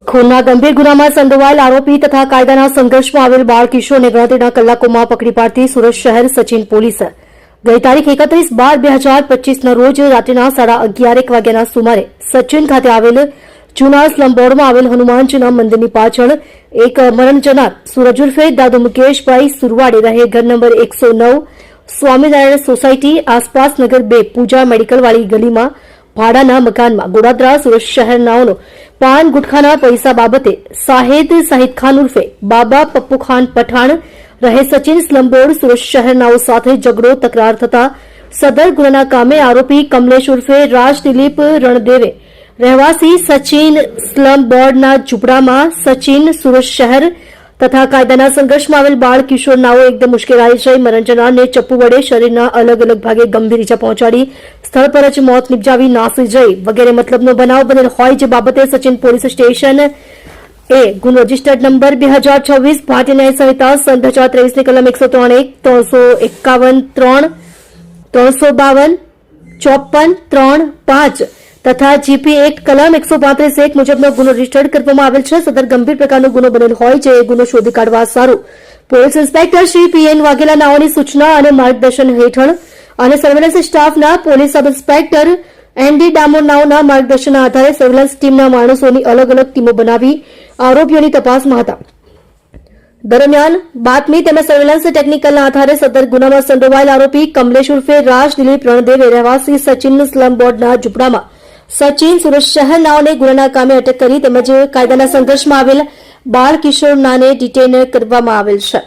ખૂનના ગંભીર ગુનામાં સંડોવાયેલ આરોપી તથા કાયદાના સંઘર્ષમાં આવેલ બાળ કિશોરને ગણતરીના કલાકોમાં પકડી પાડતી સુરત શહેર સચિન પોલીસ ગઈ તારીખ 31/12/2025ના રોજ રાત્રિના 11:30 વાગ્યાના સુમારે સચિન ખાતે આવેલ જૂના સ્લમ બોર્ડમાં આવેલ હનુમાનજીના મંદિરની પાછળ એક મરણ જનાર સૂરજ ઉર્ફે દાદુ મુકેશભાઈ સુરવાડે રહે ઘર નંબર 109 સ્વામિનારાયણ સોસાયટી આસપાસ નગર 2 પૂજા મેડિકલવાળી ગલીમાં ભાડાના મકાનમાં ગોડાદરા સુરત શહેરનાઓનો પાન ગુટખાના પૈસા બાબતે સાહેદ ખાન ઉર્ફે બાબા પપ્પુ ખાન પઠાણ રહે સચિન સ્લમબોર્ડ સુરત શહેરનાઓ સાથે ઝઘડો તકરાર થતા સદર ગુનાના કામે આરોપી કમલેશ ઉર્ફે રાજ દિલીપ રણદેવે રહેવાસી સચિન સ્લમ બોર્ડના ઝૂંપડામાં સચિન સુરત શહેર તથા કાયદાના સંઘર્ષમાં આવેલ બાળ કિશોરનાઓ એકદમ મુશ્કેલાઈ જઈ મરણ જનારને ચપ્પુ વડે શરીરના અલગ અલગ ભાગે ગંભીર ઇજા પહોંચાડી સ્થળ પર જ મોત નિપજાવી નાસી જઈ વગેરે મતલબનો બનાવ બનેલ હોય જે બાબતે સચિન પોલીસ સ્ટેશન એ ગુનો રજીસ્ટર્ડ નંબર 2026 ભારતીય ન્યાય સંહિતા સન 2023 ની કલમ 103 351 3 352 54 3 5 તથા જીપી એક્ટ કલમ 135(1) મુજબનો ગુનો રજીસ્ટર્ડ કરવામાં આવેલ છે. સદર ગંભીર પ્રકારનો ગુનો બનેલ હોય જે ગુનો શોધી કાઢવા સારું police inspector Shri P N Vaghela નાઓની સૂચના અને માર્ગદર્શન હેઠળ અને સર્વેલન્સ સ્ટાફના police sub inspector N D Damor નાઓના માર્ગદર્શનના આધારે સર્વેલન્સ ટીમના માણસોની અલગ અલગ ટીમો બનાવી આરોપીઓની તપાસમાં હતા. દરમિયાન બાતમી તેમજ સર્વેલન્સ ટેકનિકલના આધારે સદર ગુનામાં સંડોવાયેલ આરોપી કમલેશ ઉર્ફે રાજ દિલીપ રણદેવે રહેવાસી સચિન સ્લમ બોર્ડના ઝૂંપડામાં સચિન સુરત શહેરનાઓને ગુનાના કામે અટક કરી તેમજ કાયદાના સંઘર્ષમાં આવેલ બાળ કિશોરનાને ડિટેન કરવામાં આવેલ છે.